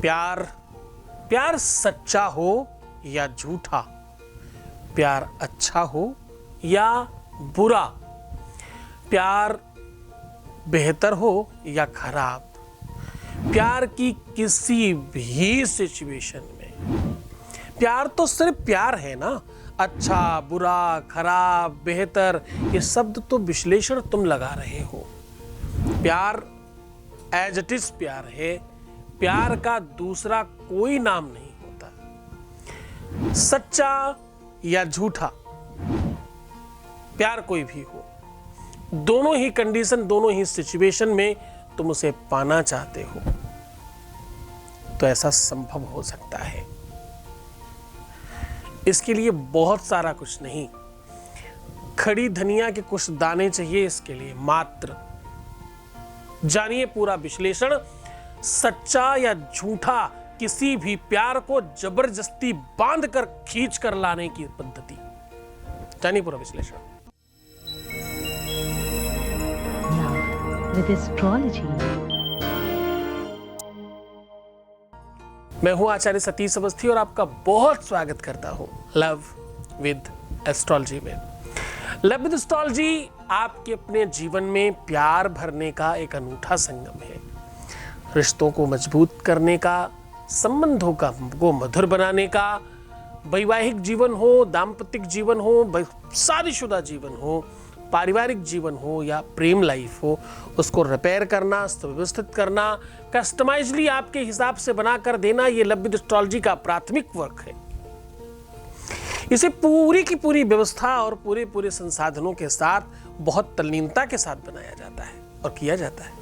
प्यार प्यार सच्चा हो या झूठा, प्यार अच्छा हो या बुरा, प्यार बेहतर हो या खराब, प्यार की किसी भी सिचुएशन में प्यार तो सिर्फ प्यार है ना। अच्छा बुरा खराब बेहतर ये शब्द तो विश्लेषण तुम लगा रहे हो। प्यार एज इट इज प्यार है। प्यार का दूसरा कोई नाम नहीं होता। सच्चा या झूठा प्यार कोई भी हो, दोनों ही कंडीशन दोनों ही सिचुएशन में तुम उसे पाना चाहते हो तो ऐसा संभव हो सकता है। इसके लिए बहुत सारा कुछ नहीं, खड़ी धनिया के कुछ दाने चाहिए इसके लिए मात्र। जानिए पूरा विश्लेषण, सच्चा या झूठा किसी भी प्यार को जबरदस्ती बांध कर खींच कर लाने की पद्धति। जानिए पूरा विश्लेषण। With astrology. मैं हूं आचार्य सतीश अवस्थी और आपका बहुत स्वागत करता हूं लव विद एस्ट्रोलॉजी में। लव विद एस्ट्रोलॉजी आपके अपने जीवन में प्यार भरने का एक अनूठा संगम है। रिश्तों को मजबूत करने का, संबंधों को मधुर बनाने का, वैवाहिक जीवन हो, दाम्पत्य जीवन हो, शादीशुदा जीवन हो, पारिवारिक जीवन हो या प्रेम लाइफ हो, उसको रिपेयर करना, सुव्यवस्थित करना, कस्टमाइजली आपके हिसाब से बनाकर देना, ये लव विद एस्ट्रोलॉजी का प्राथमिक वर्क है। इसे पूरी की पूरी व्यवस्था और पूरे संसाधनों के साथ बहुत तल्लीनता के साथ बनाया जाता है और किया जाता है।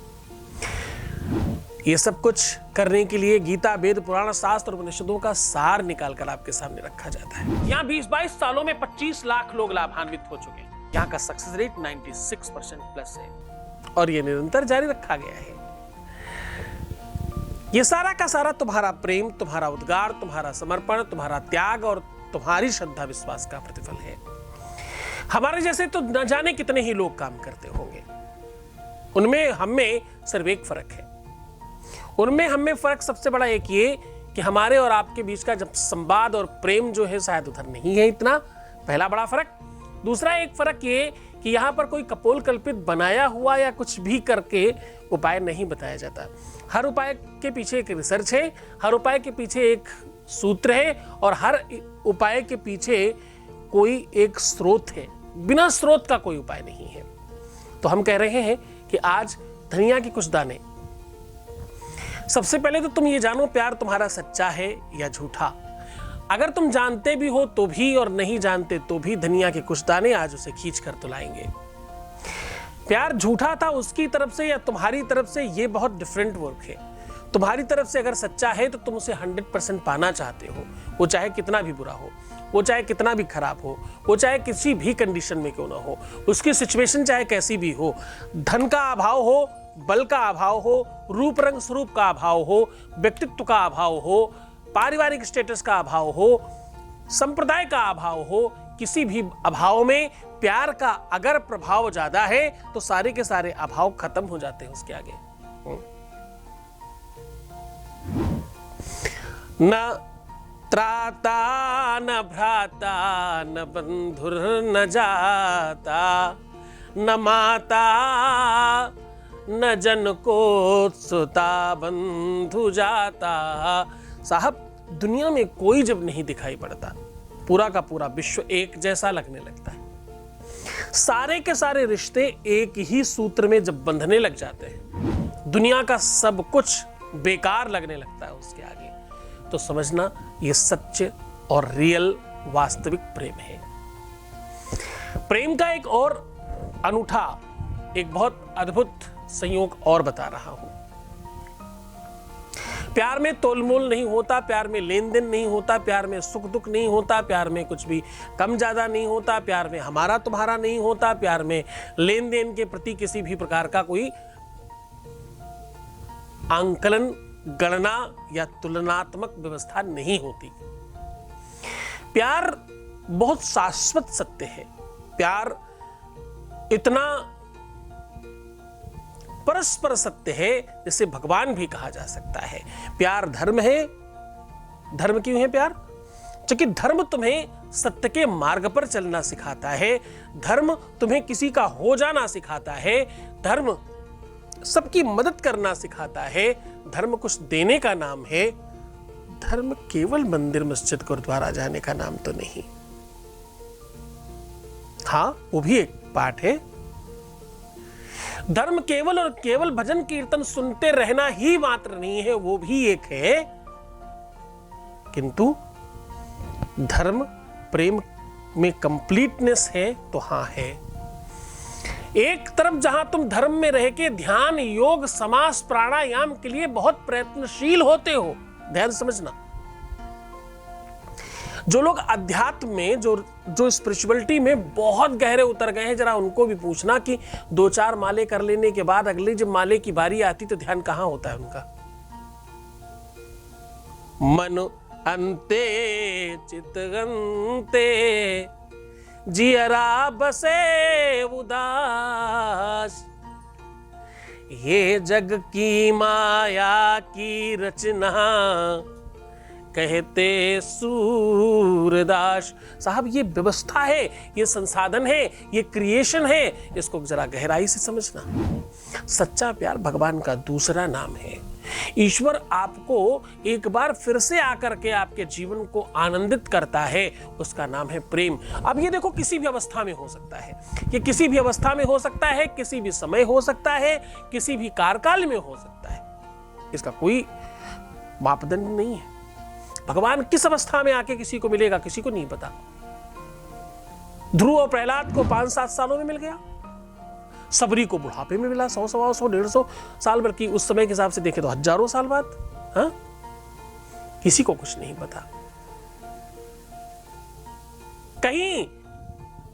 ये सब कुछ करने के लिए गीता, वेद, पुराण, शास्त्र और उपनिषदों का सार निकालकर आपके सामने रखा जाता है। यहाँ 20-22 सालों में 25 लाख लोग लाभान्वित हो चुके हैं। यहाँ का सक्सेस रेट 96% प्लस है और ये निरंतर जारी रखा गया है। ये सारा का सारा तुम्हारा प्रेम, तुम्हारा उद्गार, तुम्हारा समर्पण, तुम्हारा त्याग और तुम्हारी श्रद्धा विश्वास का प्रतिफल है। हमारे जैसे तो न जाने कितने ही लोग काम करते होंगे, उनमें हमें सिर्फ एक फर्क है। उनमें हमें फर्क सबसे बड़ा एक ये कि हमारे और आपके बीच का जब संवाद और प्रेम जो है शायद उधर नहीं है इतना, पहला बड़ा फर्क। दूसरा एक फर्क ये कि यहाँ पर कोई कपोल कल्पित बनाया हुआ या कुछ भी करके उपाय नहीं बताया जाता। हर उपाय के पीछे एक रिसर्च है, हर उपाय के पीछे एक सूत्र है और हर उपाय के पीछे कोई एक स्रोत है। बिना स्रोत का कोई उपाय नहीं है। तो हम कह रहे हैं कि आज धनिया के कुछ दाने। सबसे पहले तो तुम ये जानो प्यार तुम्हारा सच्चा है या झूठा। अगर तुम जानते भी हो तो भी और नहीं जानते तो भी धनिया के कुछ दाने आज उसे खींच कर तो लाएंगे। प्यार झूठा था उसकी तरफ से या तुम्हारी तरफ से, ये बहुत डिफरेंट वर्क है। तुम्हारी तरफ से अगर सच्चा है तो तुम उसे 100% पाना चाहते हो, वो चाहे कितना भी बुरा हो, वो चाहे कितना भी खराब हो, वो चाहे किसी भी कंडीशन में क्यों ना हो, उसकी सिचुएशन चाहे कैसी भी हो, धन का अभाव हो, बल का अभाव हो, रूप रंग स्वरूप का अभाव हो, व्यक्तित्व का अभाव हो, पारिवारिक स्टेटस का अभाव हो, संप्रदाय का अभाव हो, किसी भी अभाव में प्यार का अगर प्रभाव ज्यादा है तो सारे के सारे अभाव खत्म हो जाते हैं उसके आगे। न त्राता न भ्राता न बंधुर न जाता न माता न जन को सुता बंधु जाता। साहब दुनिया में कोई जब नहीं दिखाई पड़ता, पूरा का पूरा विश्व एक जैसा लगने लगता है। सारे के सारे रिश्ते एक ही सूत्र में जब बंधने लग जाते हैं, दुनिया का सब कुछ बेकार लगने लगता है उसके आगे, तो समझना ये सच्चे और रियल वास्तविक प्रेम है। प्रेम का एक और अनूठा, एक बहुत अद्भुत संयोग और बता रहा हूं। प्यार में तोलमोल नहीं होता, प्यार में लेन देन नहीं होता, प्यार में सुख दुख नहीं होता, प्यार में कुछ भी कम ज्यादा नहीं होता, प्यार में हमारा तुम्हारा नहीं होता, प्यार में लेन देन के प्रति किसी भी प्रकार का कोई आंकलन, गणना या तुलनात्मक व्यवस्था नहीं होती। प्यार बहुत शाश्वत सत्य है। प्यार इतना परस्पर सत्य है, जिसे भगवान भी कहा जा सकता है। प्यार धर्म है। धर्म क्यों है प्यार? क्योंकि धर्म तुम्हें सत्य के मार्ग पर चलना सिखाता है, धर्म तुम्हें किसी का हो जाना सिखाता है, धर्म सबकी मदद करना सिखाता है, धर्म कुछ देने का नाम है। धर्म केवल मंदिर मस्जिद गुरुद्वारा जाने का नाम तो नहीं। हाँ, वो भी एक पार्ट है। धर्म केवल और केवल भजन कीर्तन सुनते रहना ही मात्र नहीं है, वो भी एक है। किंतु धर्म प्रेम में कंप्लीटनेस है तो हाँ है। एक तरफ जहां तुम धर्म में रह के ध्यान, योग, समास, प्राणायाम के लिए बहुत प्रयत्नशील होते हो, ध्यान समझना। जो लोग अध्यात्म में, जो स्पिरिचुअलिटी में बहुत गहरे उतर गए हैं, जरा उनको भी पूछना कि 2-4 माले कर लेने के बाद अगली जब माले की बारी आती तो ध्यान कहां होता है उनका? मन अंते चितगंते जियरा बसे उदास, ये जग की माया की रचना कहते सूरदास। साहब, ये व्यवस्था है, ये संसाधन है, ये क्रिएशन है, इसको जरा गहराई से समझना। सच्चा प्यार भगवान का दूसरा नाम है। ईश्वर आपको एक बार फिर से आकर के आपके जीवन को आनंदित करता है, उसका नाम है प्रेम। अब ये देखो, किसी भी अवस्था में हो सकता है, ये किसी भी अवस्था में हो सकता है, किसी भी समय हो सकता है, किसी भी कार्यकाल में हो सकता है, इसका कोई मापदंड नहीं है। भगवान किस अवस्था में आके किसी को मिलेगा, किसी को नहीं पता। ध्रुव और प्रहलाद को 5-7 सालों में मिल गया, सबरी को बुढ़ापे में मिला, 100, 125, 150 साल, बल्कि उस समय के हिसाब से देखें तो हजारों साल बाद। हाँ, किसी को कुछ नहीं पता। कहीं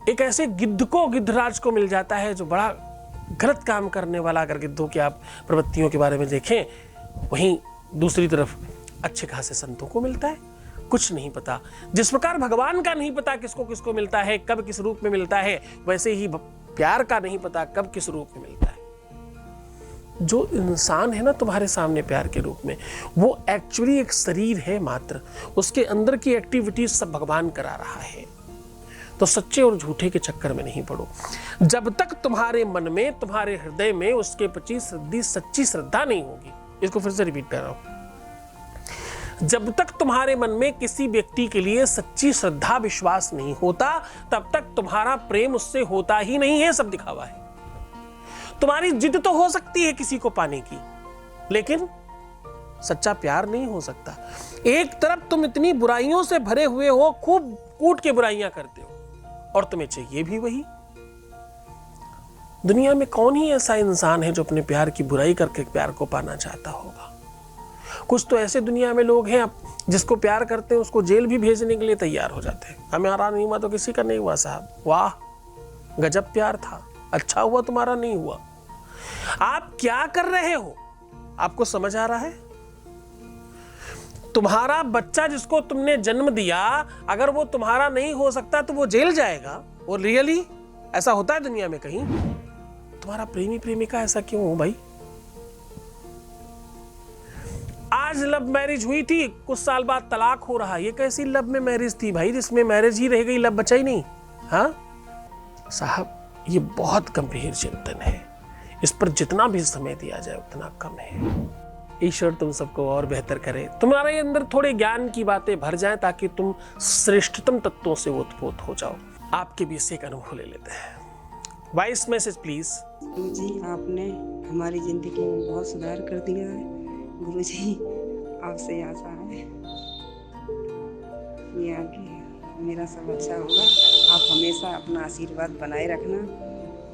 एक ऐसे गिद्ध को, गिद्धराज को मिल जाता है जो बड़ा गलत काम करने वाला, अगर गिद्धों की आप प्रवृत्तियों के बारे में देखें, वहीं दूसरी तरफ अच्छे खासे संतों को मिलता है। कुछ नहीं पता। जिस प्रकार भगवान का नहीं पता किसको किसको मिलता है, कब किस रूप में मिलता है, वैसे ही प्यार का नहीं पता कब किस रूप में मिलता है। जो इंसान है ना तुम्हारे सामने प्यार के रूप में, वो एक्चुअली एक शरीर है मात्र, उसके अंदर की एक्टिविटीज सब भगवान करा रहा है। तो सच्चे और झूठे के चक्कर में नहीं पड़ो। जब तक तुम्हारे मन में, तुम्हारे हृदय में उसके प्रति सच्ची श्रद्धा नहीं होगी, इसको फिर से रिपीट कर रहा हूं, जब तक तुम्हारे मन में किसी व्यक्ति के लिए सच्ची श्रद्धा, विश्वास नहीं होता, तब तक तुम्हारा प्रेम उससे होता ही नहीं है, सब दिखावा है। तुम्हारी जिद तो हो सकती है किसी को पाने की, लेकिन सच्चा प्यार नहीं हो सकता। एक तरफ तुम इतनी बुराइयों से भरे हुए हो, खूब कूट के बुराइयां करते हो, और तुम्हें चाहिए भी वही। दुनिया में कौन ही ऐसा इंसान है जो अपने प्यार की बुराई करके प्यार को पाना चाहता होगा? कुछ तो ऐसे दुनिया में लोग हैं, जिसको प्यार करते हैं उसको जेल भी भेजने के लिए तैयार हो जाते हैं। हमारा नहीं हुआ तो किसी का नहीं हुआ साहब, वाह गजब प्यार था, अच्छा हुआ तुम्हारा नहीं हुआ। आप क्या कर रहे हो, आपको समझ आ रहा है? तुम्हारा बच्चा जिसको तुमने जन्म दिया, अगर वो तुम्हारा नहीं हो सकता तो वो जेल जाएगा। और रियली ऐसा होता है दुनिया में कहीं? तुम्हारा प्रेमी प्रेमिका ऐसा क्यों हो भाई? आज लव मैरिज हुई थी, कुछ साल बाद तलाक हो रहा, ये कैसी लव में मैरिज थी भाई, जिसमें मैरिज ही रह गई, लव बचा ही नहीं? हाँ साहब, ये बहुत गंभीर चिंतन है। इस पर जितना भी समय दिया जाए उतना कम है। ईश्वर तुम सबको और बेहतर करे, तुम्हारे अंदर थोड़े ज्ञान की बातें भर जाएं, ताकि तुम श्रेष्ठतम तत्वों से ओतप्रोत हो जाओ। आपके बीच से एक अनुभव ले लेते हैं। Voice message please. गुरुजी, आपने हमारी जिंदगी में बहुत सुधार कर दिया है। गुरुजी, आपसे आशा है ये आगे मेरा सब अच्छा होगा। आप हमेशा अपना आशीर्वाद बनाए रखना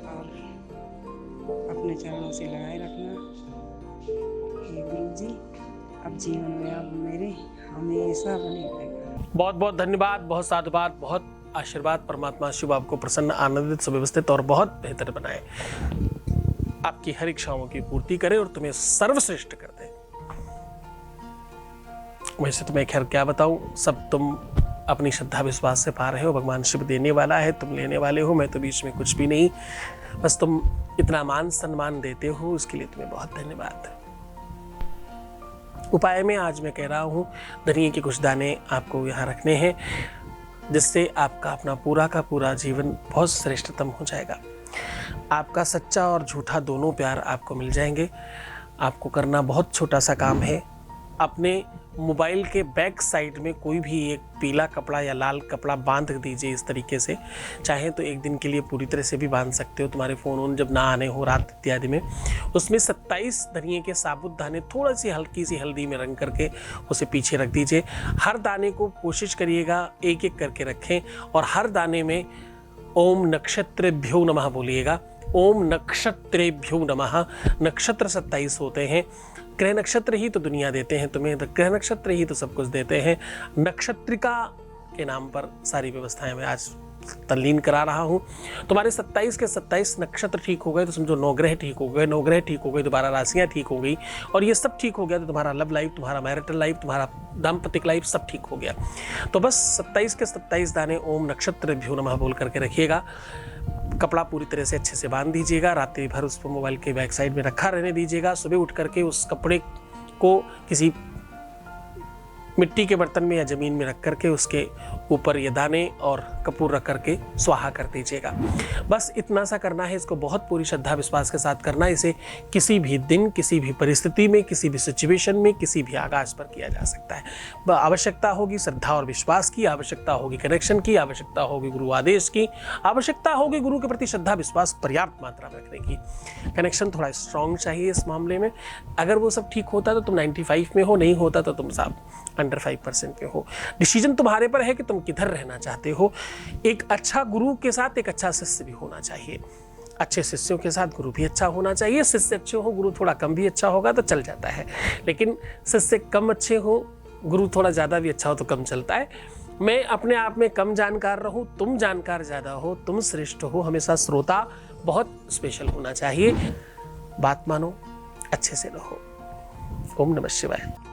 और अपने चरणों से लगाए रखना। हे गुरुजी, अब जीवन में आप मेरे हमेशा बने रहेगा। बहुत बहुत धन्यवाद, बहुत साधुवाद, बहुत आशीर्वाद। परमात्मा शिव आपको प्रसन्न, आनंदित, सुव्यवस्थित और बहुत बेहतर बनाए, आपकी हर इच्छाओं की पूर्ति करे और तुम्हें सर्वश्रेष्ठ कर दे। वैसे तो मैं खैर क्या बताऊं, सब तुम अपनी श्रद्धा विश्वास से पा रहे हो। भगवान शिव देने वाला है, तुम लेने वाले हो, मैं तो बीच में कुछ भी नहीं। बस तुम इतना मान सम्मान देते हो, उसके लिए तुम्हें बहुत धन्यवाद। उपाय में आज मैं कह रहा हूँ, धनिये के कुछ दाने आपको यहाँ रखने हैं, जिससे आपका अपना पूरा का पूरा जीवन बहुत श्रेष्ठतम हो जाएगा। आपका सच्चा और झूठा दोनों प्यार आपको मिल जाएंगे। आपको करना बहुत छोटा सा काम है। अपने मोबाइल के बैक साइड में कोई भी एक पीला कपड़ा या लाल कपड़ा बांध दीजिए इस तरीके से। चाहे तो एक दिन के लिए पूरी तरह से भी बांध सकते हो, तुम्हारे फ़ोन वोन जब ना आने हो रात इत्यादि में। उसमें 27 धनिये के साबुत दाने थोड़ा सी हल्की सी हल्दी में रंग करके उसे पीछे रख दीजिए। हर दाने को कोशिश करिएगा एक एक करके रखें, और हर दाने में ओम नक्षत्रेभ्यो नमः बोलिएगा। ओम नक्षत्रेभ्यो नमः। नक्षत्र 27 होते हैं। ग्रह नक्षत्र ही तो दुनिया देते हैं तुम्हें, ग्रह नक्षत्र ही तो सब कुछ देते हैं। नक्षत्रिका के नाम पर सारी व्यवस्थाएं मैं आज तल्लीन करा रहा हूँ। तुम्हारे 27 के 27 नक्षत्र ठीक हो गए तो समझो 9 ग्रह ठीक हो गए, 9 ग्रह ठीक हो गए, 12 राशियाँ ठीक हो गई, और ये सब ठीक हो गया तो तुम्हारा लव लाइफ, तुम्हारा मैरिटल लाइफ, तुम्हारा दाम्पतिक लाइफ सब ठीक हो गया। तो बस 27 के 27 दाने ओम नक्षत्रेभ्यो नमः बोल करके रखिएगा। कपड़ा पूरी तरह से अच्छे से बांध दीजिएगा, रात्रि भर उसको मोबाइल के बैक साइड में रखा रहने दीजिएगा। सुबह उठ करके उस कपड़े को किसी मिट्टी के बर्तन में या ज़मीन में रख करके उसके ऊपर ये दाने और कपूर रख करके स्वाहा कर दीजिएगा। बस इतना सा करना है। इसको बहुत पूरी श्रद्धा विश्वास के साथ करना है। इसे किसी भी दिन, किसी भी परिस्थिति में, किसी भी सिचुएशन में, किसी भी आकाश पर किया जा सकता है। आवश्यकता होगी श्रद्धा और विश्वास की, आवश्यकता होगी कनेक्शन की, आवश्यकता होगी गुरु आदेश की, आवश्यकता होगी गुरु के प्रति श्रद्धा विश्वास पर्याप्त मात्रा में रखने की। कनेक्शन थोड़ा स्ट्रांग चाहिए इस मामले में। अगर वो सब ठीक होता तो तुम 95 में हो, नहीं होता तो तुम साहब अंडर 5% पे हो। डिसीजन तुम्हारे पर है कि तुम किधर रहना चाहते हो। एक अच्छा गुरु के साथ एक अच्छा शिष्य भी होना चाहिए। अच्छे शिष्यों के साथ गुरु भी अच्छा होना चाहिए। शिष्य अच्छे हो, गुरु थोड़ा कम भी अच्छा होगा तो चल जाता है, लेकिन शिष्य कम अच्छे हो, गुरु थोड़ा ज़्यादा भी अच्छा हो तो कम चलता है। मैं अपने आप में कम जानकार रहूँ, तुम जानकार ज़्यादा हो, तुम श्रेष्ठ हो। हमेशा श्रोता बहुत स्पेशल होना चाहिए। बात मानो, अच्छे से रहो। ओम नमः शिवाय।